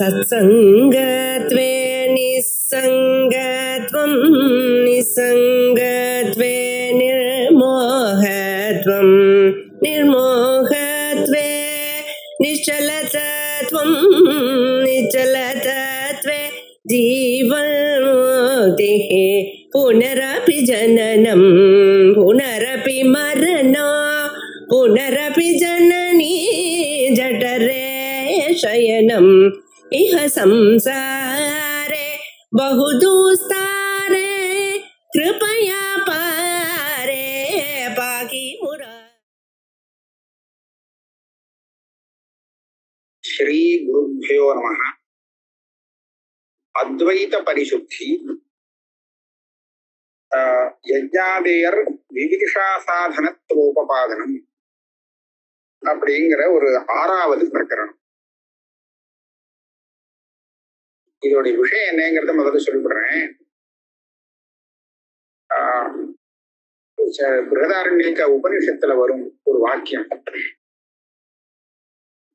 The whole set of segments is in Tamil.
सत्संगत्वे निस्संगत्वं निस्संगत्वे निर्मोहत्वं निर्मोहत्वे निश्चलतत्वं निश्चलतत्वे जीवन्मुक्तिः पुनरपि जननं पुनरपि मरणं पुनरपि जननी जठरे शयनम् इह संसारे बहुदुस्तारे कृपया पारे पाहि मुरा। श्री गुरुभ्यो नमः। अद्वैत परिशुद्धि यज्ञादेयर विविदिषा साधनत्वोपपादனம் அப்படிங்கிற ஒரு 6வது பிரகரணம். இதோடைய விஷயம் என்னங்கிறத முதல்ல சொல்லிவிடுறேன். பிருஹதாரண்யக உபனிஷத்துல வரும் ஒரு வாக்கியம்,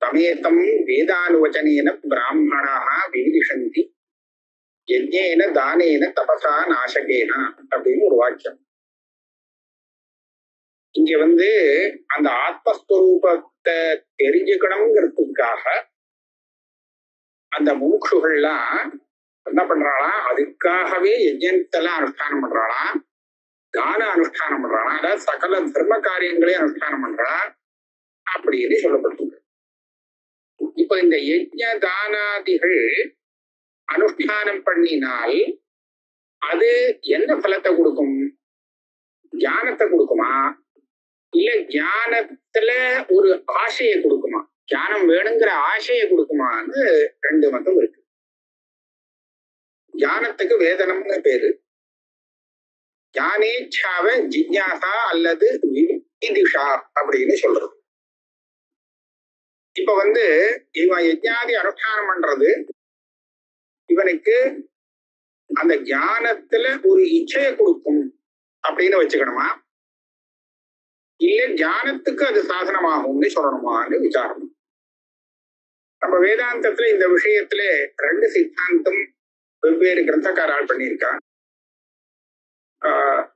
தமேதம் வேதானுவச்சனேன பிராமணாः விவிதிஷந்தி யஜ்ஞேன தானேன தபசா நாசகேன அப்படின்னு ஒரு வாக்கியம். இங்க அந்த ஆத்மஸ்வரூபத்தை தெரிஞ்சுக்கணுங்கிறதுக்காக அந்த மூக்ஷுகள்லாம் என்ன பண்றாளாம், அதுக்காகவே யஜ்ஞத்தெல்லாம் அனுஷ்டானம் பண்றாளாம், தான அனுஷ்டானம் பண்றாளாம், அதாவது சகல தர்ம காரியங்களையும் அனுஷ்டானம் பண்றா அப்படின்னு சொல்லப்பட்டிருக்கு. இப்ப இந்த யஜ்ஞ தானாதிகள் அனுஷ்டானம் பண்ணினால் அது என்ன பலத்தை கொடுக்கும்? ஞானத்தை கொடுக்குமா, இல்ல ஞானத்துல ஒரு ஆசையை கொடுக்குமா, ஞானம் வேணுங்கிற ஆசையை கொடுக்குமான்னு 2 மதம் இருக்கு. ஞானத்துக்கு வேதனம்னு பேரு. ஞானேச்சாவ ஜிக்ஞாசா அல்லது விவிதிஷா அப்படின்னு சொல்றது. இப்ப இவன் யஜ்ஞாதி அனுஷ்டானம் பண்றது இவனுக்கு அந்த ஞானத்துல ஒரு இச்சையை கொடுக்கும் அப்படின்னு வச்சுக்கணுமா, இல்ல ஞானத்துக்கு அது சாதனமாகும்னு சொல்லணுமான்னு விசாரம். நம்ம வேதாந்தத்துல இந்த விஷயத்துல 2 சித்தாந்தம் வெவ்வேறு கிரந்தக்காரால் பண்ணியிருக்கா.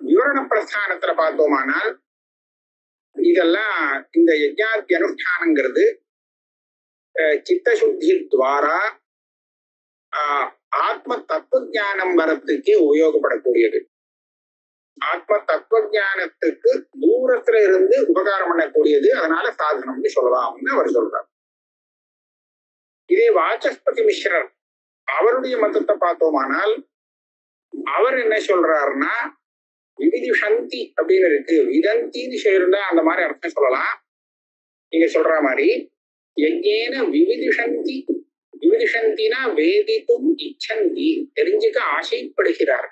விவரண பிரஸ்தானத்துல பார்த்தோமானால் இதெல்லாம் இந்த யஜ்ஞாதி அனுஷ்டானங்கிறது சித்தசுத்தி துவாரா ஆத்ம தத்துவ ஞானம் வரத்துக்கே உபயோகப்படக்கூடியது. ஆத்ம தத்துவ ஞானத்துக்கு தூரத்துல இருந்து உபகாரம் பண்ணக்கூடியது, அதனால சாதனம்னு சொல்லலாம்னு அவர் சொல்றார். இதே வாசஸ்பதி மிஸ்ரர் அவருடைய மதத்தை பார்த்தோமானால் அவர் என்ன சொல்றாருன்னா, விவிதிஷந்தி அப்படின்னு இருக்கு, விதந்தின்னு சேர்ந்தா அந்த மாதிரி அர்த்தம் சொல்லலாம். நீங்க சொல்ற மாதிரி யஜ்ஞேன விவிதிஷந்தி, விவிதிஷந்தினா வேதித்தும் இச்சந்தி, தெரிஞ்சுக்க ஆசைப்படுகிறார்.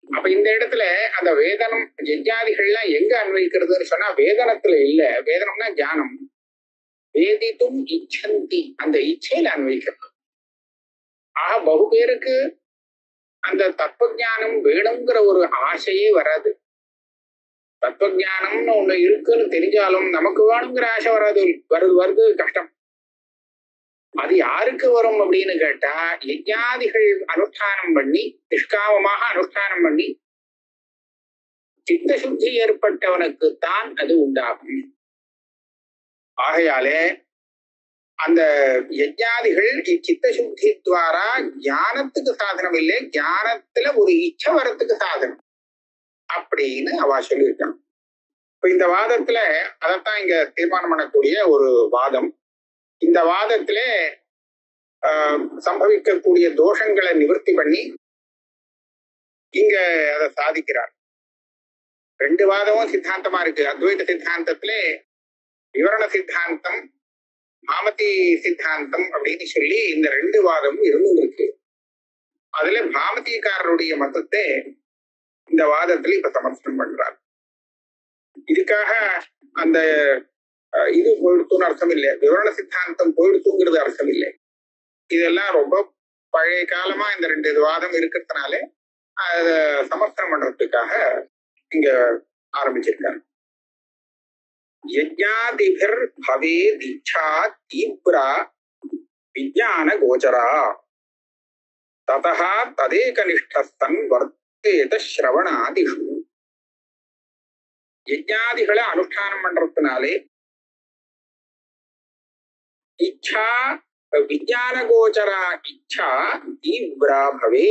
அப்ப இந்த இடத்துல அந்த வேதனம் யஜ்ஞாதிகள்லாம் எங்க அன்வைக்கிறதுன்னு சொன்னா வேதனத்துல இல்ல, வேதனம்னா ஞானம். வேதித்தும் இச்சந்தி, அந்த இச்சையில அன்வைக்கிறது. ஆக பகு பேருக்கு அந்த தத்துவ ஞானம் வேணுங்கிற ஒரு ஆசையே வராது. தத்துவ ஞானம்னு ஒண்ணு இருக்குன்னு தெரிஞ்சாலும் நமக்கு வேணுங்கிற ஆசை வராது, வருது கஷ்டம். அது யாருக்கு வரும் அப்படின்னு கேட்டா, யஜ்ஞாதிகள் அனுஷ்டானம் பண்ணி நிஷ்காமமாக அனுஷ்டானம் பண்ணி சித்தசுத்தி ஏற்பட்டவனுக்கு தான் அது உண்டாகும். ஆகையாலே அந்த யஜ்ஞாதிகள் இச்சித்தசுத்தி துவாரா ஞானத்துக்கு சாதனம் இல்லை, ஞானத்துல ஒரு இச்சை வரத்துக்கு சாதனம் அப்படின்னு அவ சொல்லியிருக்கான். இப்ப இந்த வாதத்துல அதைத்தான் இங்க தீர்மானம் பண்ணக்கூடிய ஒரு வாதம். இந்த வாதத்துல சம்பவிக்கக்கூடிய தோஷங்களை நிவர்த்தி பண்ணி இங்க அதை சாதிக்கிறார். 2 வாதமும் சித்தாந்தமா இருக்கு. அத்வைத சித்தாந்தத்துல விவரண சித்தாந்தம், பாமதி சித்தாந்தம் அப்படின்னு சொல்லி இந்த 2 வாதமும் இருந்துருக்கு. அதுல பாமதிக்காரருடைய மதத்தை இந்த வாதத்துல இப்ப சமர்ப்பணம் பண்றார். இதுக்காக அந்த இது போயிடுத்துன்னு அர்த்தம் இல்லை, விவரண சித்தாந்தம் போயிடுத்துங்கிறது அர்த்தம் இல்லை. இதெல்லாம் ரொம்ப பழைய காலமா இந்த 2 வாதம் இருக்கிறதுனால அதை சமர்ப்பணம் பண்றதுக்காக இங்க ஆரம்பிச்சிருக்காரு. யஜ்ஞாதிபிர் பவேத் இச்சா தீவ்ரா விஞ்ஞான கோச்சரா ததா ததேகனிஷ்டஸ்தன் வர்த்தேத ஸ்ரவணாதிஷு. யஜ்ஞாதிகளை அனுஷ்டானம் பண்றதுனாலே இச்சா விஞ்ஞான கோச்சரா இச்சா தீவிரா பவே.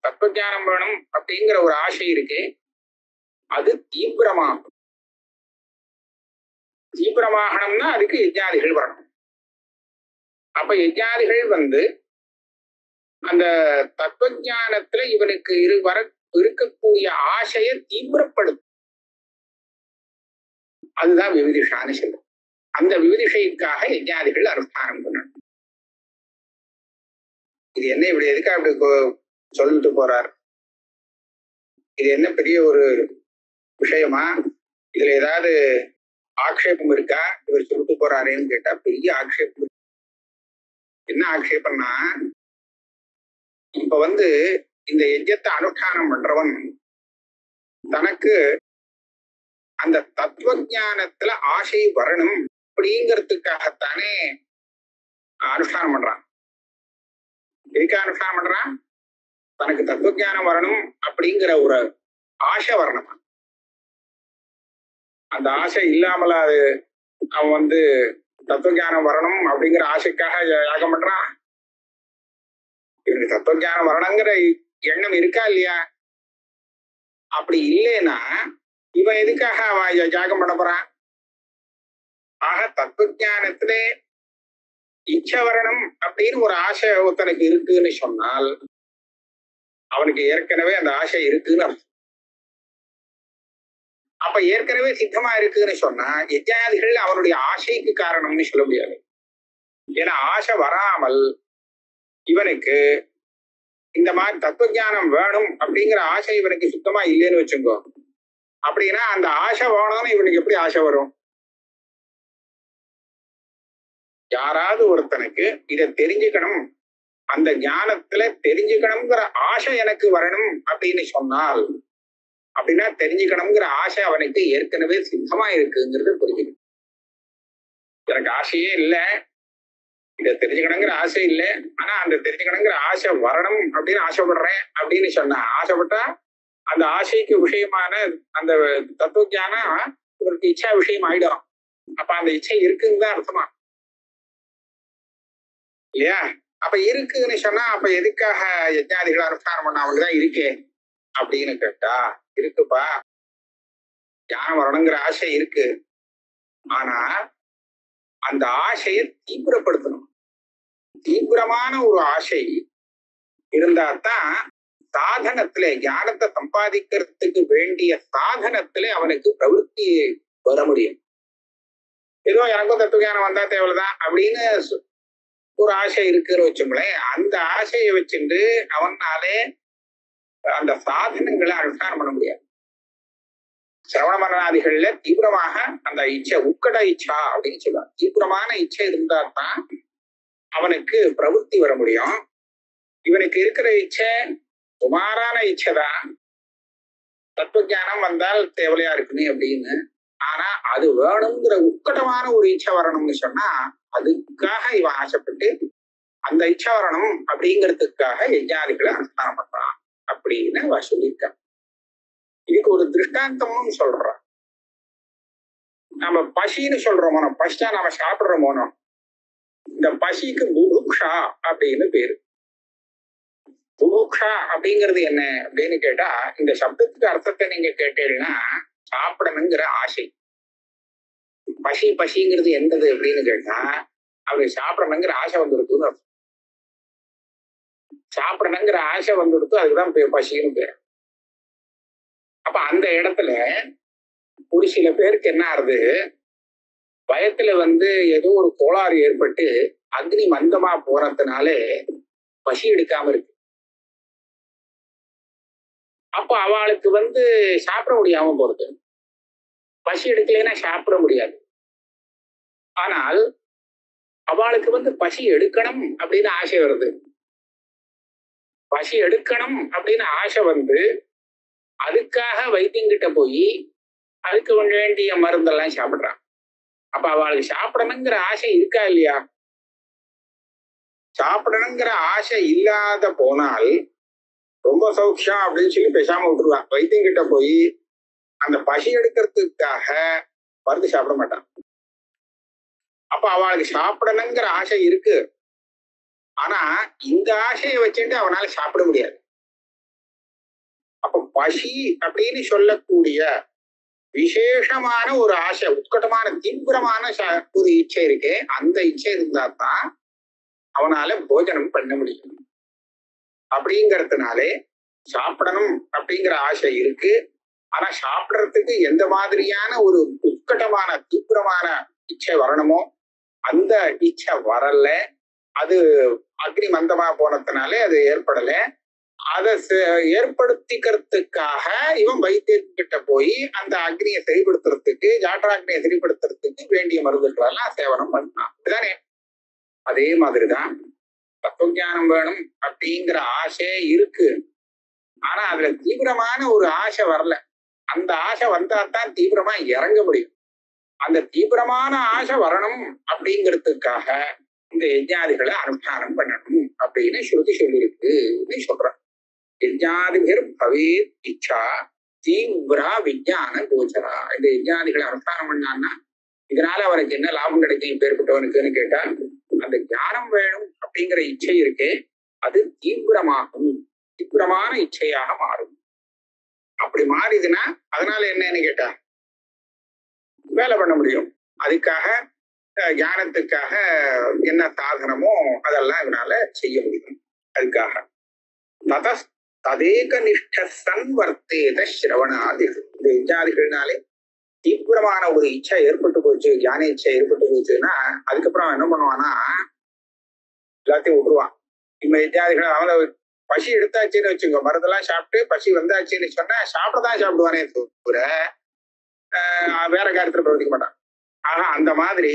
தத்துவஞானம் வேணும் அப்படிங்கிற ஒரு ஆசை இருக்கு, அது தீவிரமாகும். தீவிரமாகணும்னா அதுக்கு யஜ்ஞாதிகள் வரணும். அப்ப யஜ்ஞாதிகள் அந்த தத்துவஞானத்துல இவனுக்கு இருக்கக்கூடிய ஆசையை தீவிரப்படுத்தும். அதுதான் விவிதிஷான்னு சொல்லும். அந்த விவிதிஷைக்காக யஜ்ஞாதிகள் அனுஷ்டானம் பண்ணணும். இது என்ன இப்படி எதுக்கா அப்படி சொல்லிட்டு போறார்? இது என்ன பெரிய ஒரு விஷயமா? இதுல ஏதாவது ஆக்ஷேபம் இருக்கா? இவர் சொல்லிட்டு போறாரேன்னு கேட்டா பெரிய ஆக்ஷேபம். என்ன ஆக்ஷேபம்னா, இப்ப இந்த யஜ்ஞத்தை அனுஷ்டானம் பண்றவன் தனக்கு அந்த தத்துவஞானத்துல ஆசை வரணும் அப்படிங்கிறதுக்காகத்தானே அனுஷ்டானம் பண்றான். எதுக்காக அனுஷ்டானம் பண்றான்? தனக்கு தத்துவஞானம் வரணும் அப்படிங்கிற ஒரு ஆசை வரணுமா? அந்த ஆசை இல்லாமல அது அவன் தத்துவஞானம் வரணும் அப்படிங்கிற ஆசைக்காக யாகம் பண்றான். இவனுக்கு தத்துவஞானம் வரணுங்கிற எண்ணம் இருக்கா இல்லையா? அப்படி இல்லைன்னா இவன் எதுக்காக அவன் யாகம் பண்ண போறான்? ஆக தத்துவஞானத்துல இச்சை வரணும் அப்படின்னு ஒரு ஆசை ஒருத்தனுக்கு இருக்குன்னு சொன்னால் அவனுக்கு ஏற்கனவே அந்த ஆசை இருக்குன்னு அர்த்தம். அப்ப ஏற்கனவே சித்தமா இருக்குன்னு சொன்னா யஜ்ஞாதிகள் அவனுடைய ஆசைக்கு காரணம்னு சொல்ல முடியாது. ஏன்னா ஆசை வராமல் இவனுக்கு இந்த மாதிரி தத்துவஞானம் வேணும் அப்படிங்கிற ஆசை இவனுக்கு சுத்தமா இல்லைன்னு வச்சுக்கோ. அப்படின்னா அந்த ஆசை வேணும்னு இவனுக்கு எப்படி ஆசை வரும்? யாராவது ஒருத்தனுக்கு இதை தெரிஞ்சுக்கணும், அந்த ஞானத்துல தெரிஞ்சுக்கணுங்கிற ஆசை எனக்கு வரணும் அப்படின்னு சொன்னால், அப்படின்னா தெரிஞ்சுக்கணுங்கிற ஆசை அவனுக்கு ஏற்கனவே சித்தமா இருக்குங்கிறது புரிஞ்சுக்கணும். எனக்கு ஆசையே இல்லை, இதை தெரிஞ்சுக்கணுங்கிற ஆசை இல்லை, ஆனா அந்த தெரிஞ்சுக்கணுங்கிற ஆசை வரணும் அப்படின்னு ஆசைப்படுறேன் அப்படின்னு சொன்னா, ஆசைப்பட்டா அந்த ஆசைக்கு விஷயமான அந்த தத்துவஞானம் இவருக்கு இச்சா விஷயம் ஆயிடும். அப்ப அந்த இச்சை இருக்குன்னு தான் அர்த்தமா இல்லையா? அப்ப இருக்குன்னு சொன்னா அப்ப எதுக்காக யஜ்ஞாதிகள் அனுஷ்டானம் பண்ண? அவங்கதான் இருக்கே அப்படின்னு கேட்டா, இருக்குப்பா, ஞானம் வரணுங்கிற ஆசை இருக்கு. ஆனா அந்த ஆசையை தீவிரப்படுத்தணும். தீவிரமான ஒரு ஆசை இருந்தாதான் சாதனத்துல ஞானத்தை சம்பாதிக்கிறதுக்கு வேண்டிய சாதனத்துல அவனுக்கு பிரவೃತ್ತಿ வர முடியும். ஏதோ எனக்கும் தத்துவ ஞானம் வந்தா தேவைதான் அப்படின்னு ஒரு ஆசை இருக்குன்னு வச்சுங்களேன், அந்த ஆசையை வச்சுட்டு அவனாலே அந்த சாதனங்களை அனுஷ்டானம் பண்ண முடியாது. சிரவண மரணாதிகள்ல தீவிரமாக அந்த இச்சை, உக்கட இச்சா அப்படின்னு சொல்லுவாங்க, தீவிரமான இச்சை இருந்தா தான் அவனுக்கு பிரவೃತ್ತಿ வர முடியும். இவனுக்கு இருக்கிற இச்சை சுமாரான இச்சை தான், தத்துவஞானம் வந்தால் தேவையா இருக்குமே அப்படின்னு. ஆனா அது வேணுங்கிற உட்கட்டமான ஒரு இச்சை வரணும்னு சொன்னா அதுக்காக இவன் ஆசைப்பட்டு அந்த இச்சை வரணும் அப்படிங்கிறதுக்காக யஜ்ஞாதிகளை அனுஷ்டானம் பண்றான் அப்படின்னு அவ சொல்லியிருக்கான். இதுக்கு ஒரு திருஷ்டாந்தமும் சொல்றான். நம்ம பசின்னு சொல்றோமோ, பசிச்சா நம்ம சாப்பிடுறோமோனோ, இந்த பசிக்கு புபுக்ஷா அப்படின்னு பேரு. புபுக்ஷா அப்படிங்கிறது என்ன அப்படின்னு கேட்டா, இந்த சப்தத்துக்கு அர்த்தத்தை நீங்க கேட்டீங்கன்னா சாப்பிடணுங்கிற ஆசை. பசி பசிங்கிறது என்னது அப்படின்னு கேட்டா, அவருக்கு சாப்பிடணுங்கிற ஆசை வந்துடுதுன்னு அர்த்தம். சாப்பிடணுங்கிற ஆசை வந்துடுத்து, அதுக்குதான் பசின்னு பேர். அப்ப அந்த இடத்துல ஒரு சில பேருக்கு என்ன ஆறுது, வயத்துல ஏதோ ஒரு கோளாறு ஏற்பட்டு அக்னி மந்தமா போறதுனாலே பசி எடுக்காம இருக்கு. அப்ப அவளுக்கு சாப்பிட முடியாம போறது. பசி எடுக்கலைன்னா சாப்பிட முடியாது. ஆனால் அவளுக்கு பசி எடுக்கணும் அப்படின்னு ஆசை வருது. பசி எடுக்கணும் அப்படின்னு ஆசை அதுக்காக வைத்தியங்கிட்ட போய் அதுக்கு வேண்டிய மருந்தெல்லாம் சாப்பிடுறான். அப்ப அவளுக்கு சாப்பிடணுங்கிற ஆசை இருக்கா இல்லையா? சாப்பிடணுங்கிற ஆசை இல்லாத போனால் ரொம்ப சௌக்கியம் அப்படின்னு சொல்லி பேசாம விட்டுருவா. வைத்தியம் கிட்ட போய் அந்த பசி எடுக்கிறதுக்காக மருந்து சாப்பிட மாட்டான். அப்ப அவளுக்கு சாப்பிடணுங்கிற ஆசை இருக்கு. ஆனா இந்த ஆசையை வச்சுட்டு அவனால சாப்பிட முடியாது. அப்ப பசி அப்படின்னு சொல்லக்கூடிய விசேஷமான ஒரு ஆசை, உட்கட்டமான தீவிரமான ஒரு இச்சை இருக்கு. அந்த இச்சை இருந்தா தான் அவனால போஜனம் பண்ண முடியும். அப்படிங்கறதுனாலே சாப்பிடணும் அப்படிங்கிற ஆசை இருக்கு. ஆனா சாப்பிடறதுக்கு எந்த மாதிரியான ஒரு உட்கட்டமான தீவிரமான இச்சை வரணுமோ அந்த இச்சை வரல. அது அக்னி மந்தமா போனதுனாலே அது ஏற்படல. அதை ஏற்படுத்திக்கிறதுக்காக இவன் வைத்தியர்கிட்ட போய் அந்த அக்னியை சரிப்படுத்துறதுக்கு, ஜாட்ராக்னியை சரிப்படுத்துறதுக்கு வேண்டிய மருந்துகள் எல்லாம் சேவனம் பண்ணான். அப்படிதானே? அதே மாதிரிதான் தத்துவஞானம் வேணும் அப்படிங்கிற ஆசை இருக்கு. ஆனா அதுல தீவிரமான ஒரு ஆசை வரல. அந்த ஆசை வந்தா தான் தீவிரமா இறங்க முடியும். அந்த தீவிரமான ஆசை வரணும் அப்படிங்கிறதுக்காக இந்த யஜ்ஞாதிகளை அனுஷ்டானம் பண்ணணும் அப்படின்னு ஸ்ருதி சொல்லியிருக்குன்னு சொல்றான். யஜ்ஞாதிபர் பவேத் இச்சா தீவிரா விஞ்ஞான கோச்சரா. இந்த யஜ்ஞாதிகளை அனுஷ்டானம் பண்ணான்னா இதனால அவருக்கு என்ன லாபம் கிடைக்கும் பேர்பட்டவனுக்குன்னு கேட்டா, அந்த ஞானம் வேணும் அப்படிங்கிற இச்சை இருக்கே அது தீவிரமாகும், தீவிரமான இச்சையாக மாறும். அப்படி மாறிதுன்னா அதனால என்னன்னு கேட்டா வேலை பண்ண முடியும். அதுக்காக ஞானத்துக்காக என்ன சாதனமோ அதெல்லாம் இதனால செய்ய முடியும். அதுக்காக ததேக நிஷ்ட சன்வர்த்தேத சிரவணாதி. இந்த யஜ்ஞாதிகள்னாலே தீவிரமான ஒரு இச்சை ஏற்பட்டு போச்சு, ஞான இச்சை ஏற்பட்டு போச்சுன்னா அதுக்கப்புறம் என்ன பண்ணுவான்னா எல்லாத்தையும் விட்டுருவான். இந்த யஜ்ஞாதிகள் அவங்கள பசி எடுத்தாச்சுன்னு வச்சுக்கோ, மருந்தெல்லாம் சாப்பிட்டு பசி வந்தாச்சுன்னு சொன்னா சாப்பிடதான் சாப்பிடுவானே தவிர வேற காரியத்துல பிரவர்த்திக்க மாட்டான். ஆனா அந்த மாதிரி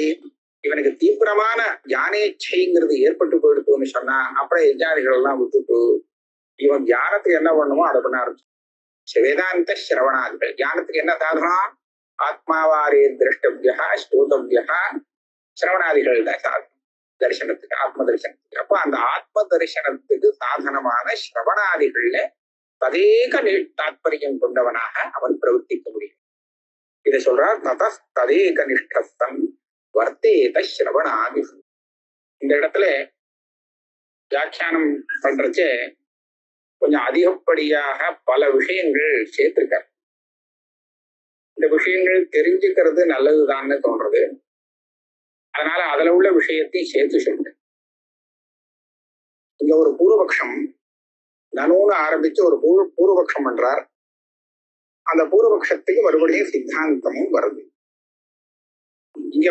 இவனுக்கு தீவிரமான ஞானேச்சைங்கிறது ஏற்பட்டு போயிடுத்துன்னு சொன்னா அப்புறம் யஜ்ஞாதிகள் எல்லாம் விட்டுட்டு இவன் ஞானத்துக்கு என்ன பண்ணுமோ அதை பண்ண ஆரம்பிச்சு. வேதாந்த சிரவணாதிகள் ஞானத்துக்கு என்ன சாதனம்? ஆத்மாவாரே திரஷ்டவியா ஸ்ரோதவியா சிரவணாதிகள் தான் சாதனம் தரிசனத்துக்கு, ஆத்ம தரிசனத்துக்கு. அப்ப அந்த ஆத்ம தரிசனத்துக்கு சாதனமான சிரவணாதிகள்ல ததேக தாத்பரியம் கொண்டவனாக அவன் பிரவர்த்திக்க முடியும். இதை சொல்றார் ததேக நிஷ்டஸ்தம் வர்த்தேத சிரவணாதி. இந்த இடத்துல வியாக்கியானம் பண்றச்சே கொஞ்சம் அதிகப்படியாக பல விஷயங்கள் சேர்த்திருக்கார். இந்த விஷயங்கள் தெரிஞ்சுக்கிறது நல்லதுதான்னு தோன்றது. அதனால அதுல உள்ள விஷயத்தையும் சேர்த்து சொல்றேன். இங்க ஒரு பூர்வபக்ஷம் நனூன்னு ஆரம்பிச்சு ஒரு பூர்வபக்ஷம் பண்றார். அந்த பூர்வபக்ஷத்துக்கு மறுபடியும் சித்தாந்தமும் வருது. இங்க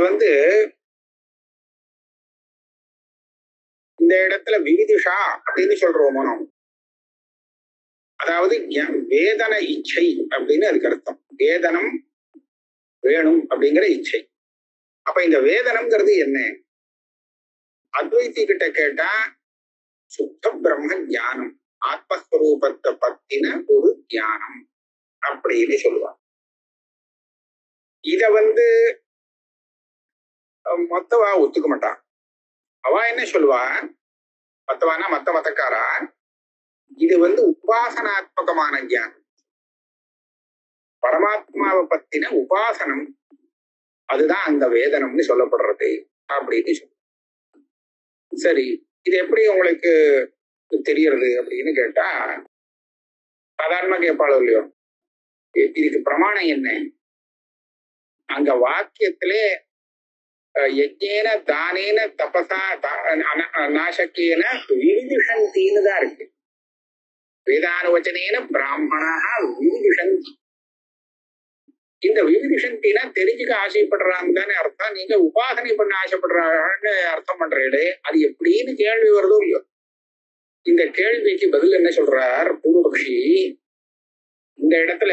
இந்த இடத்துல விவிதிஷா அப்படின்னு சொல்றோமோ, அதாவது வேதன இச்சை அப்படின்னு அதுக்கு அர்த்தம். வேதனம் வேணும் அப்படிங்கிற இச்சை. அப்ப இந்த வேதனம்ங்கிறது என்ன? அத்வைத்தி கிட்ட கேட்டா சுத்த பிரம்ம ஞானம், ஆத்மஸ்வரூபத்தை பத்தின ஒரு ஞானம் அப்படின்னு சொல்லுவாங்க. இத மொத்தவா ஒத்துக்க மாட்டான். அவ என்ன சொல்லுவா, மத்தவானா மத்த மத்தக்காரா, இது உபாசனாத்மகமான ஞானம், பரமாத்மாவை பத்தின உபாசனம், அதுதான் அந்த வேதனம்னு சொல்லப்படுறது அப்படின்னு சொல்ல. சரி, இது எப்படி உங்களுக்கு தெரியறது அப்படின்னு கேட்டா சாதாரணமா கேட்பாளோ இல்லையோ, இதுக்கு பிரமாணம் என்ன? அங்க வாக்கியத்திலே யஜ்ஞேன தானேன தபசா நாசக்கேன விவிதிஷந்தின்னு தான் இருக்கு. வேதானுவச்சனேன பிராமணா விவிதிஷந்தி. இந்த விவிதிஷந்தினா தெரிஞ்சுக்க ஆசைப்படுறான்னு தானே அர்த்தம். நீங்க உபாசனை பண்ண ஆசைப்படுறான்னு அர்த்தம் பண்றீங்களே, அது எப்படின்னு கேள்வி வருதோ இல்லையோ. இந்த கேள்விக்கு பதில் என்ன சொல்றார் பூர்வபக்ஷி, இந்த இடத்துல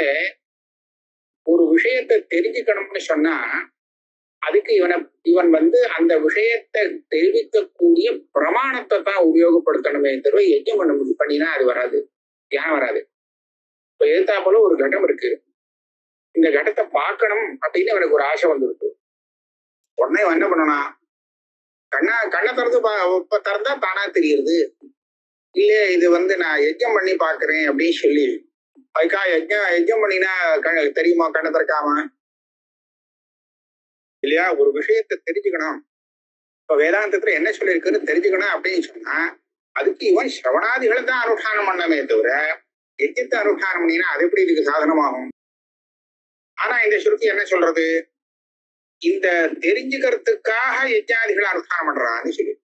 ஒரு விஷயத்தை தெரிஞ்சுக்கணும்னு சொன்னா அதுக்கு இவன் அந்த விஷயத்தை தெரிவிக்கக்கூடிய பிரமாணத்தை தான் உபயோகப்படுத்தணுமே தவிர யஜ்ஞம் பண்ணினா அது வராது, தியானம் வராது. இப்ப எதிர்த்தாப்புல ஒரு கட்டம் இருக்கு, இந்த கட்டத்தை பார்க்கணும் அப்படின்னு அவனுக்கு ஒரு ஆசை வந்துருக்கு. உடனே என்ன பண்ணனா, கண்ணை திறந்தா தானா தெரியுது. இல்லையே இது நான் யஜ்ஞம் பண்ணி பாக்குறேன் அப்படின்னு சொல்லி அதுக்கா யஜ்ஞம் பண்ணினா தெரியுமா கண்ணை திறக்காம? இல்லையா? ஒரு விஷயத்தை தெரிஞ்சுக்கணும். இப்ப வேதாந்தத்துல என்ன சொல்லியிருக்குன்னு தெரிஞ்சுக்கணும் அப்படின்னு சொன்னா அதுக்கு இவன் சிரவணாதிகளை தான் அனுஷ்டானம் பண்ணமே தவிர யஜ்ஞத்தை அனுஷ்டானம் பண்ணினா அது எப்படி இதுக்கு சாதனமாகும்? ஆனா இந்த ஸ்ருதி என்ன சொல்றது? இந்த தெரிஞ்சுக்கிறதுக்காக யஜ்ஞாதிகளை அனுஷ்டானம் பண்றான்னு சொல்லி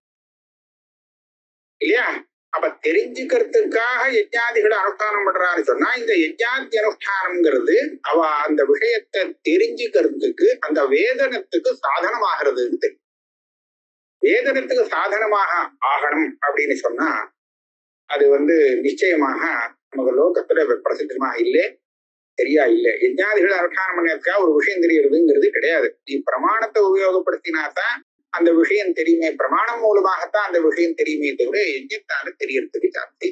இல்லையா? அப்ப தெரிஞ்சுக்கிறதுக்காக யஜ்ஞாதிகளை அனுஷ்டானம் பண்றான்னு சொன்னா இந்த யஜ்ஞாதி அனுஷ்டானம்ங்கிறது அவ அந்த விஷயத்தை தெரிஞ்சுக்கிறதுக்கு அந்த வேதனத்துக்கு சாதனமாகிறது. வேதனத்துக்கு சாதனமாக ஆகணும் அப்படின்னு சொன்னா அது நிச்சயமாக நமக்கு லோகத்துல பிரசித்தமா இல்லை, சரியா இல்லை. யஜ்ஞாதிகளை அனுஷ்டானம் பண்ணதுக்காக ஒரு விஷயம் தெரியறதுங்கிறது கிடையாது. நீ பிரமாணத்தை உபயோகப்படுத்தினாதான் அந்த விஷயம் தெரியுமே, பிரமாணம் மூலமாகத்தான் அந்த விஷயம் தெரியுமே தவிர யஜ்ஞத்தால தெரியறதுக்கு சார்த்தி.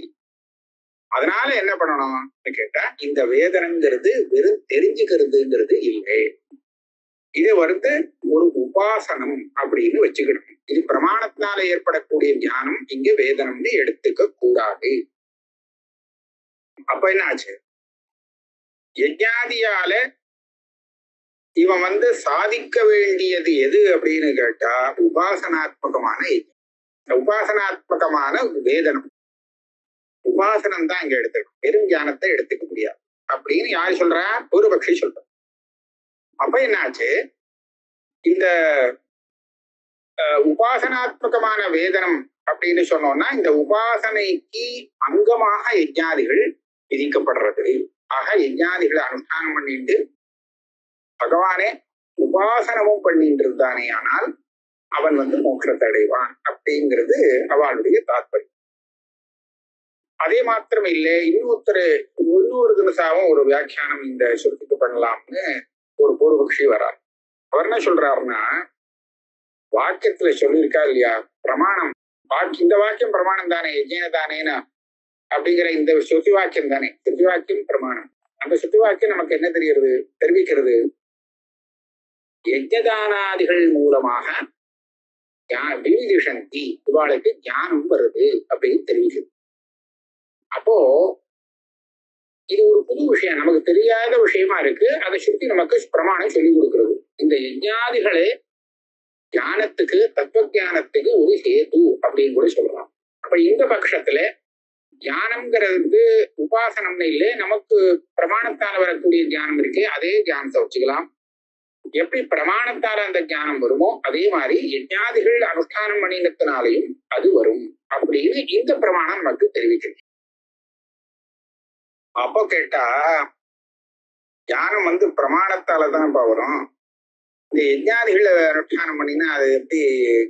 அதனால என்ன பண்ணணும்னு கேட்டா இந்த வேதனங்கிறது வெறும் தெரிஞ்சுக்கிறதுங்கிறது இல்லை. இது ஒரு உபாசனம் அப்படின்னு வச்சுக்கணும். இது பிரமாணத்தினால ஏற்படக்கூடிய ஞானம் இங்க வேதனம்னு எடுத்துக்க கூடாது. அப்ப என்ன ஆச்சு? யஜ்ஞாதியால இவன் சாதிக்க வேண்டியது எது அப்படின்னு கேட்டா உபாசனாத்மகமான உபாசனாத்மகமான வேதனம். உபாசனம் தான் இங்க எடுத்துக்கணும், வெறும் ஞானத்தை எடுத்துக்க முடியாது அப்படின்னு யாரு சொல்றா? ஒரு பக்ஷி சொல்ற. அப்ப என்னாச்சு? இந்த உபாசனாத்மகமான வேதனம் அப்படின்னு சொன்னோம்னா இந்த உபாசனைக்கு அங்கமாக யஜ்ஞாதிகள் விதிக்கப்படுறது. ஆக யஜ்ஞாதிகளை அனுஷ்டானம் பண்ணிட்டு பகவானே உபாசனமும் பண்ணிட்டு இருந்தானே ஆனால் அவன் மோட்சத்தை அடைவான் அப்படிங்கிறது அவளுடைய தாத்பரியம். அதே மாத்திரம் இல்லை, இன்னொரு தினசாவும் ஒரு வியாக்கியானம் இந்த சொல்லிட்டு பண்ணலாம்னு ஒரு பூர்வபக்ஷி வரார். அவர் என்ன சொல்றாருன்னா, வாக்கியத்துல சொல்லியிருக்கா இல்லையா பிரமாணம், இந்த வாக்கியம் பிரமாணம் தானே, யஜ்ஞ தானேனா அப்படிங்கிற இந்த சுத்தி வாக்கியம் தானே, சுத்தி வாக்கியம் பிரமாணம். அந்த சுத்தி வாக்கியம் நமக்கு என்ன தெரிவிக்கிறது? யஜ்ஞதானாதிகள் மூலமாக விவிதிஷந்தி, இவாளுக்கு ஞானம் வருது அப்படின்னு தெரிவிக்குது. அப்போ இது ஒரு புது விஷயம், நமக்கு தெரியாத விஷயமா இருக்கு. அதை சுத்தி நமக்கு பிரமாணம் சொல்லி கொடுக்கிறது. இந்த யஜ்ஞாதிகளே ஞானத்துக்கு, தத்துவ ஞானத்துக்கு ஒரு ஹேது அப்படின்னு கூட சொல்லலாம். அப்ப இந்த பட்சத்துல ஞானம்ங்கிறது உபாசனம்னு இல்லை, நமக்கு பிரமாணத்தால வரக்கூடிய ஞானம் இருக்கு, அதே ஞானத்தை வச்சுக்கலாம். எப்படி பிரமாணத்தால அந்த ஞானம் வருமோ அதே மாதிரி யஜ்ஞாதிகள் அனுஷ்டானம் பண்ணினத்தினாலையும் அது வரும் அப்படின்னு இந்த பிரமாணம் நமக்கு தெரிவிக்கிறது. அப்போ கேட்டா ஞானம் பிரமாணத்தாலதான் வரும். இந்த யஜ்ஞாதிகள் அனுஷ்டானம் பண்ணினா அது எப்படி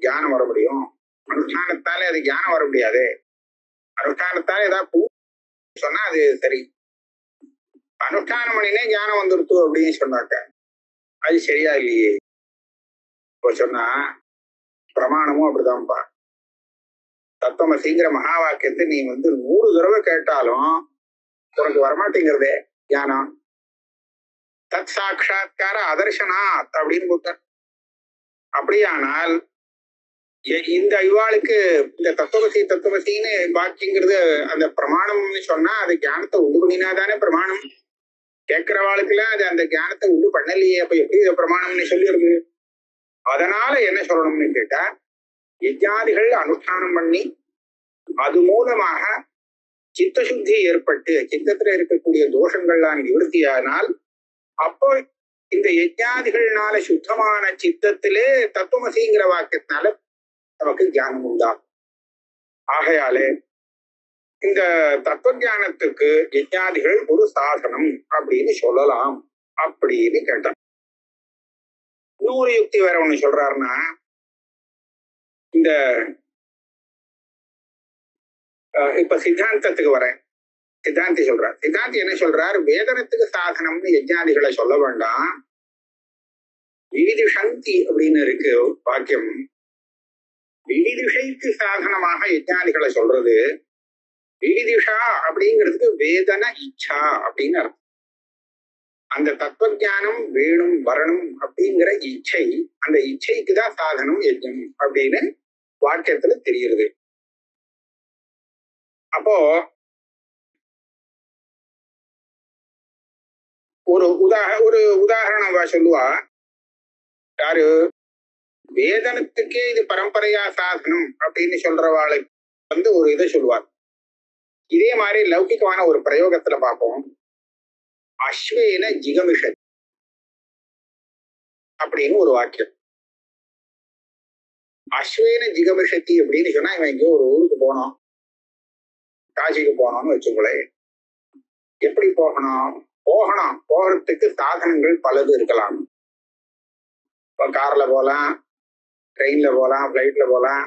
ஞானம் வர முடியும்? அனுஷ்டானத்தாலே அது ஞானம் வர முடியாது. அனுஷ்டானத்தாலே ஏதாவது சொன்னா அது சரி, அனுஷ்டானம் பண்ணினே ஞானம் வந்துருத்து அப்படின்னு சொன்னாக்க அது சரியா இல்லையே. இப்போ சொன்னா பிரமாணமும் அப்படிதான்ப்பா. தத்துவமசிங்கிற மகா வாக்கியத்தை நீ 100 தடவை கேட்டாலும் உனக்கு வரமாட்டேங்கிறதே ஞானம். தத் சாட்சாத்கார அதர்சனாத் அப்படின்னு கொடுத்தார். அப்படியானால் இந்த இவாளுக்கு இந்த தத்துவமசின்னு வாக்கியங்கிறது அந்த பிரமாணம்னு சொன்னா அது ஞானத்தை உண்டு பண்ணினாதானே பிரமாணம். கேட்கிறவாளுக்குலாம் அது அந்த ஞானத்தை உண்டு பண்ணலையே, அப்ப எப்படி இதை பிரமாணம்னு சொல்லிடுது? அதனால என்ன சொல்லணும்னு கேட்டா யஜ்ஞாதிகள் அனுஷ்டானம் பண்ணி அது மூலமாக சித்தசுத்தி ஏற்பட்டு சித்தத்துல இருக்கக்கூடிய தோஷங்கள்லாம் நிவர்த்தியானால் அப்போ இந்த யஜ்ஞாதிகள்னால சுத்தமான சித்தத்திலே தத்துவமசிங்கிற வாக்கியத்தினால நமக்கு ஞானம் உண்டாகும். ஆகையாலே இந்த தத்துவ ஞானத்துக்கு யஜ்ஞாதிகள் ஒரு சாதனம் அப்படின்னு சொல்லலாம் அப்படின்னு கேட்டான். இன்னொரு யுக்தி வேற ஒண்ணு சொல்றாருன்னா, இந்த இப்ப சித்தாந்தத்துக்கு வரேன். சித்தாந்தி சொல்றார். சித்தாந்தி என்ன சொல்றார்? வேதனத்துக்கு சாதனம்னு யஜ்ஞாதிகளை சொல்ல வேண்டாம், விவிதிஷந்தி அப்படின்னு இருக்கு வாக்கியம். விவிதிஷைக்கு சாதனமாக யஜ்ஞாதிகளை சொல்றது. விவிதிஷா அப்படிங்கிறதுக்கு வேதன இச்சா அப்படின்னு அர்த்தம். அந்த தத்துவ ஞானம் வேணும் வரணும் அப்படிங்கிற இச்சை, அந்த இச்சைக்கு தான் சாதனம் யஜ்ஞம் அப்படின்னு வாக்கியத்துல தெரியுது. அப்போ ஒரு உதாரணம் சொல்லுவா. யாரு வேதனத்துக்கே இது பரம்பரையா சாதனம் அப்படின்னு சொல்றவாளை ஒரு இதை சொல்லுவார். இதே மாதிரி லௌகிகமான ஒரு பிரயோகத்துல பார்ப்போம். அஸ்வேன ஜிகமிஷத் அப்படின்னு ஒரு வாக்கியம். அஸ்வேன ஜிகமிஷத்தி அப்படின்னு சொன்னா, இவன் எங்கேயோ ஒரு ஊருக்கு போனோம், காசிக்கு போனோம்னு வச்சுக்கோங்களேன். எப்படி போகணும்? போகிறதுக்கு சாதனங்கள் பலது இருக்கலாம். இப்போ கார்ல போகலாம், ட்ரெயின்ல போகலாம், பிளைட்ல போகலாம்,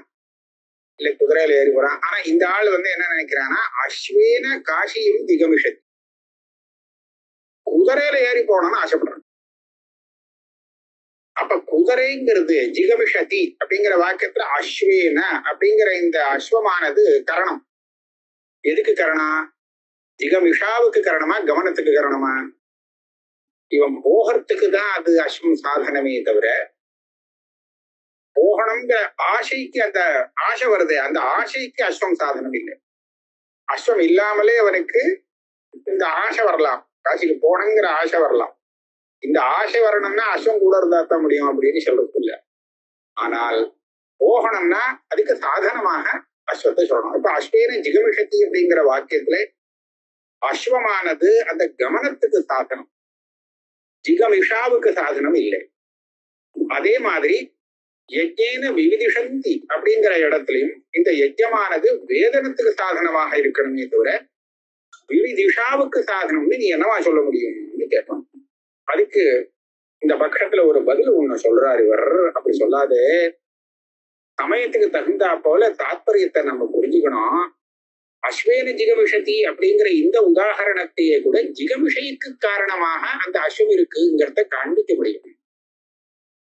இல்ல குதிரையில ஏறி போறான். ஆனா இந்த ஆள் என்ன நினைக்கிறான்னா, அஸ்வேன காசியும் திகமிஷத், குதிரையில ஏறி போனோம்னு ஆசைப்படுறான். அப்ப குதிரைங்கிறது ஜிகமிஷதி அப்படிங்கிற வாக்கியத்துல அஸ்வேன அப்படிங்கிற இந்த அஸ்வமானது கரணம். எதுக்கு கரணம்? ஜிகமிஷாவுக்கு கரணமா, கவனத்துக்கு கரணமா? இவன் போகிறதுக்கு தான் அது அஸ்வம் சாதனமே தவிர, போகணுங்கிற ஆசைக்கு அந்த ஆசை வருது, அந்த ஆசைக்கு அஸ்வம் சாதனம் இல்லை. அஸ்வம் இல்லாமலே அவனுக்கு இந்த ஆசை வரலாம், காசிக்கு போகணுங்கிற ஆசை வரலாம். இந்த ஆசை வரணும்னா அஸ்வம் கூட இருந்தா தான் முடியும் அப்படின்னு சொல்றது இல்லை. ஆனால் போகணும்னா அதுக்கு சாதனமாக அஸ்வத்தை சொல்லணும். இப்ப அஸ்வேன ஜிகமிஷத்தி அப்படிங்கிற வாக்கியத்துல அஸ்வமானது அந்த கமனத்துக்கு சாதனம், ஜிகமிஷாவுக்கு சாதனம் இல்லை. அதே மாதிரி யஜ்ஞேன விவிதிஷந்தி அப்படிங்கிற இடத்துலையும் இந்த யஜ்ஞமானது வேதனத்துக்கு சாதனமாக இருக்கணுமே தவிர விவிதிஷாவுக்கு சாதனம்னு நீ என்னவா சொல்ல முடியும்னு கேட்பான். அதுக்கு இந்த பட்சத்துல ஒரு பதில் ஒண்ணு சொல்றாரு இவர். அப்படி சொல்லாது, சமயத்துக்கு தகுந்தா போல தாத்பரியத்தை நம்ம புரிஞ்சுக்கணும். அஸ்வேன ஜிகமிஷதி அப்படிங்கிற இந்த உதாரணத்தையே கூட ஜிகமிஷைக்கு காரணமாக அந்த அஸ்வம் இருக்குங்கிறத காண்பிக்க முடியும்.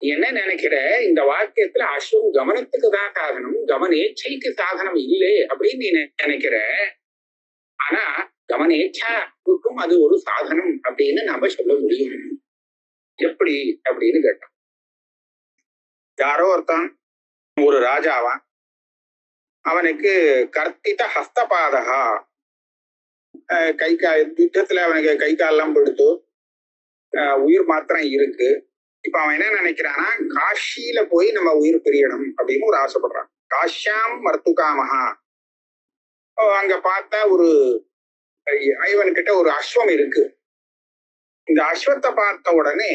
நீ என்ன நினைக்கிற, இந்த வாக்கியத்துல அஸ்வம் கவனத்துக்கு தான் சாதனம், கவனேச்சைக்கு சாதனம் இல்லை அப்படின்னு நீ நினைக்கிற. ஆனா கவனேச்சாவுக்கும் அது ஒரு சாதனம் அப்படின்னு நாம சொல்ல முடியும். எப்படி அப்படின்னு கேட்டோம். யாரோ ஒருத்தன் ஒரு ராஜாவான், அவனுக்கு கர்த்தித ஹஸ்தபாதகா, கை கால் யுத்தத்துல அவனுக்கு கை காலெல்லாம் படுத்து உயிர் மாத்திரம் இருக்கு. இப்ப அவன் என்ன நினைக்கிறான்னா, காஷியில போய் நம்ம உயிர் பிரியணும் அப்படின்னு ஒரு ஆசைப்படுறான். காஷ்யாம் மர்த்துகாமஹா. அங்க பார்த்தா ஒரு இவன்கிட்ட ஒரு அஸ்வம் இருக்கு. இந்த அஸ்வத்தை பார்த்த உடனே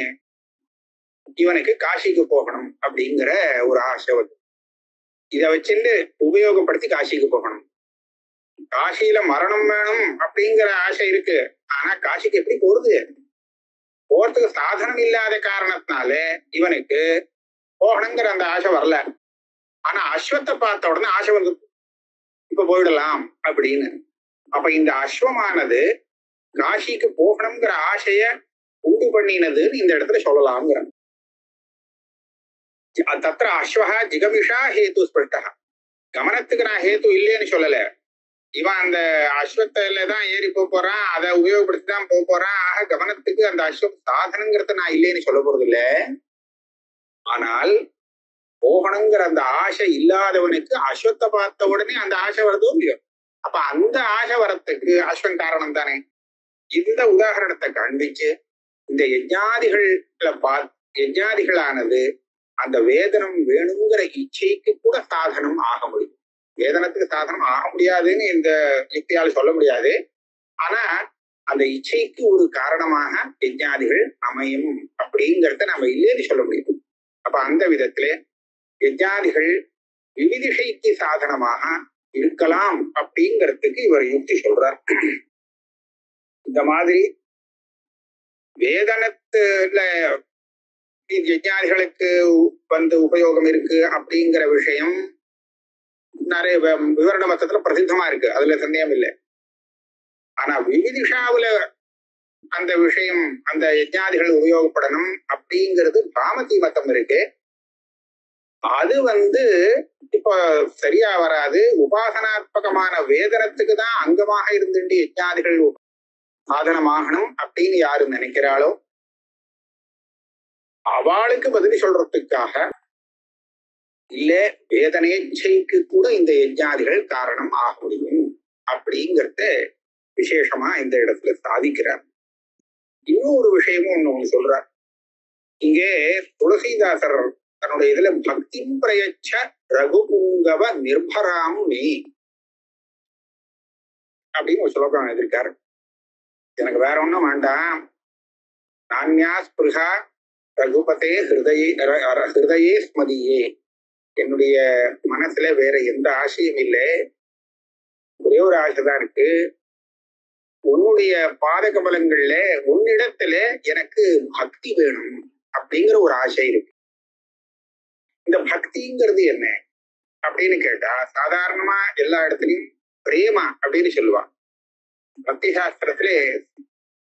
இவனுக்கு காசிக்கு போகணும் அப்படிங்கிற ஒரு ஆசை வருது. இதை வச்சுட்டு உபயோகப்படுத்தி காசிக்கு போகணும். காசியில மரணம் வேணும் அப்படிங்கிற ஆசை இருக்கு. ஆனா காசிக்கு எப்படி போறது? போறதுக்கு சாதனம் இல்லாத காரணத்தினால இவனுக்கு போகணுங்கிற அந்த ஆசை வரல. ஆனா அஸ்வத்தை பார்த்த உடனே ஆசை வந்து இப்ப போயிடலாம் அப்படின்னு. அப்ப இந்த அஸ்வமானது காசிக்கு போகணுங்கிற ஆசைய உண்டு பண்ணினதுன்னு இந்த இடத்துல சொல்லலாம்ங்கிற. தத்திர அஸ்வஹா ஜிகமிஷா ஹேத்து ஸ்பிருஷ்டா. கமனத்துக்கு நான் ஹேத்து இல்லைன்னு சொல்லல. இவன் அந்த அஸ்வத்தில தான் ஏறி போறான், அதை உபயோகப்படுத்தி தான் போறான். ஆக கவனத்துக்கு அந்த அஸ்வம் சாதனங்கிறத நான் இல்லைன்னு சொல்ல போறது இல்லை. ஆனால் போகணுங்கிற அந்த ஆசை இல்லாதவனுக்கு அஸ்வத்தை பார்த்த உடனே அந்த ஆசை வருதோ இல்லையோ, அப்ப அந்த ஆசை வரத்துக்கு அஸ்வன் காரணம் தானே. இந்த உதாரணத்தை காண்பிச்சு இந்த யஜ்ஞாதிகளானது அந்த வேதனம் வேணுங்கிற இச்சைக்கு கூட சாதனம் ஆக முடியும். வேதனத்துக்கு சாதனம் ஆக முடியாதுன்னு இந்த யுக்தியால் சொல்ல முடியாது. ஆனா அந்த இச்சைக்கு ஒரு காரணமாக யஜ்ஞாதிகள் அமையும் அப்படிங்கிறத நம்ம இல்லைன்னு சொல்ல முடியும். அப்ப அந்த விதத்துல யஜ்ஞாதிகள் விவிதிஷைக்கு சாதனமாக இருக்கலாம் அப்படிங்கிறதுக்கு இவர் யுக்தி சொல்றார். இந்த மாதிரி வேதனத்துல யஜ்ஞாதிகளுக்கு உபயோகம் இருக்கு அப்படிங்கிற விஷயம் நிறைய விவரண மத்தத்துல பிரசித்தமா இருக்கு, அதுல சந்தேகம் இல்லை. ஆனா விவிதிஷாவுல அந்த விஷயம், அந்த யஜ்ஞாதிகள் உபயோகப்படணும் அப்படிங்கிறது பாமதி மத்தம் இருக்கு. அது இப்ப சரியா வராது. உபாசனாத்மகமான வேதனத்துக்கு தான் அங்கமாக இருந்துட்டு யஜ்ஞாதிகள் சாதனமாகணும் அப்படின்னு யாரு நினைக்கிறாளோ அவளுக்கு பதில் சொல்றதுக்காக இல்ல வேதனேச்சைக்கு கூட இந்த யஜ்ஞாதிகள் காரணம் ஆக முடியும் அப்படிங்கிறத விசேஷமா இந்த இடத்துல சாதிக்கிறார். இன்னும் ஒரு விஷயமும் ஒண்ணு சொல்றார். இங்கே துளசிதாசர் தன்னுடைய இதுல பக்தி பிரயச்ச ரகுபுங்கவ நிர்பராம் மே அப்படின்னு ஒரு ஸ்லோகம் எழுதியிருக்காரு. எனக்கு வேற ஒண்ணும் வேண்டாம். நான்யா ஸ்பிருஹா ரகுபதே ஹிருதயே ஸ்மதியே. என்னுடைய மனசுல வேற எந்த ஆசையும் இல்லை. ஒரே ஒரு ஆசைதான் இருக்கு. உன்னுடைய பாத கமலங்கள்ல உன்னிடத்துல எனக்கு பக்தி வேணும் அப்படிங்கிற ஒரு ஆசை இருக்கு. இந்த பக்திங்கிறது என்ன அப்படின்னு கேட்டா சாதாரணமா எல்லா இடத்துலயும் பிரேமா அப்படின்னு சொல்லுவா. பக்தி சாஸ்திரத்திலே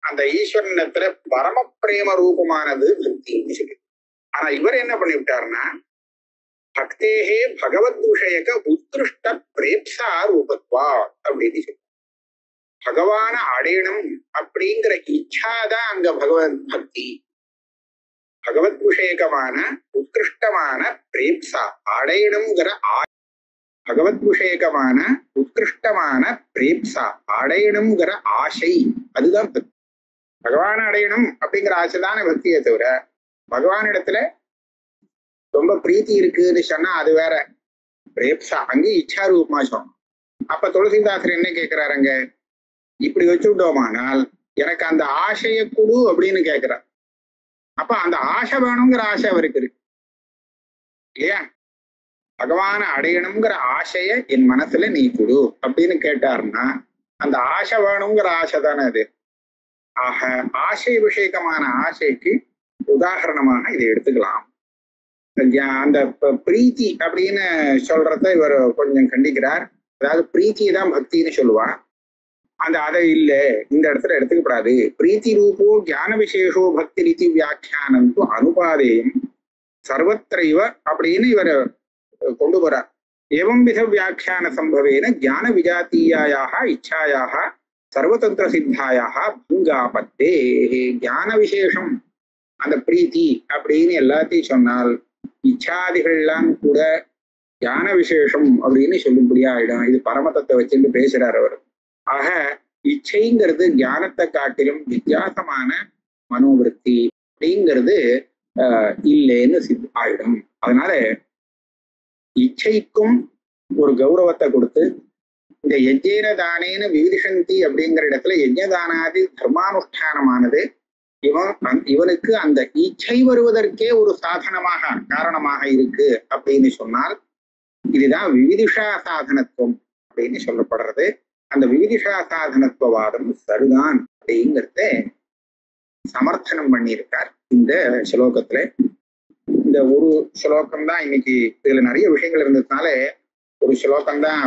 அந்த ஈஸ்வரனிடத்துல பரம பிரேம ரூபமானது பக்தின்னு சொல்லி. ஆனா இவர் என்ன பண்ணிவிட்டாருன்னா பக்தேகே பகவத் விஷயக்க உத்கிருஷ்ட பிரேப்சா ரூபத்வா அப்படின்னு சொல்லி பகவான அடையணும் அப்படிங்கிற இச்சாதான் அங்க பகவத் பக்தி. பகவத் விஷயகமான உத்கிருஷ்டமான பிரேப்சா அடையணுங்கிற பகவத் விஷயகமான உத்கிருஷ்டமான பிரேப்சா அடையணுங்கிற ஆசை அதுதான் பக்தி. பகவான அடையணும் அப்படிங்கிற ஆசை தானே பக்தியை தவிர பகவானிடத்துல ரொம்ப பிரீத்தி இருக்குன்னு சொன்னா அது வேற. பிரேப்சா அங்கே இச்சா ரூபமா சொன்னோம். அப்ப துளசிதாசர் என்ன கேட்கிறாருங்க, இப்படி வச்சுட்டோமானால் எனக்கு அந்த ஆசையை கொடு அப்படின்னு கேட்கிறார். அப்ப அந்த ஆசை வேணுங்கிற ஆசை அவருக்கு இருக்கு இல்லையா? பகவான அடையணுங்கிற ஆசைய என் மனசுல நீ கொடு அப்படின்னு கேட்டாருன்னா அந்த ஆசை வேணுங்கிற ஆசை தானே அது. ஆக ஆசை விஷயகமான ஆசைக்கு உதாரணமாக இதை எடுத்துக்கலாம். அந்த பிரீத்தி அப்படின்னு சொல்றத இவர் கொஞ்சம் கண்டிக்கிறார். அதாவது பிரீத்தியை தான் பக்தின்னு சொல்லுவா. அந்த அதை இல்ல இந்த இடத்துல எடுத்துக்கப்படாது. பிரீத்தி ரூபோ ஞான விசேஷோ பக்தி ரீதி வியாக்கியானம் அனுபாதேயம் சர்வத்திரைவ அப்படின்னு இவர் கொண்டு போறார். ஏவம் வித வியாக்கியான சம்பவேன ஞான விஜாத்தீயாயாக இச்சாயாக சர்வதந்திர சித்தாயாக பங்காபத்தே. ஞான விசேஷம் அந்த பிரீத்தி அப்படின்னு எல்லாத்தையும் சொன்னால் இச்சாதிகள்லாம் கூட ஞான விசேஷம் அப்படின்னு சொல்லும்படியா ஆயிடும். இது பரமதத்தை வச்சுட்டு பேசுறார் அவர். ஆக இச்சைங்கிறது ஞானத்தை காட்டிலும் வித்தியாசமான மனோவிருத்தி அப்படிங்கிறது இல்லைன்னு ஆயிடும். அதனால இச்சைக்கும் ஒரு கௌரவத்தை கொடுத்து இந்த யஜ்ஞேன தானேன விவிதிஷந்தி அப்படிங்கிற இடத்துல யஜ்ஞதானாதி தர்மானுஷ்டானமானது இவனுக்கு அந்த இச்சை வருவதற்கே ஒரு சாதனமாக காரணமாக இருக்கு அப்படின்னு சொன்னால் இதுதான் விவிதிஷா சாதனத்துவம் அப்படின்னு சொல்லப்படுறது. அந்த விவிதிஷா சாதனத்துவவாதம் சரிதான் அப்படிங்கிறத சமர்த்தனம் பண்ணியிருக்கார் இந்த ஸ்லோகத்துல. இந்த ஒரு ஸ்லோகம் தான் இன்னைக்கு இதுல நிறைய விஷயங்கள் இருந்ததுனால ஒரு ஸ்லோகம் தான்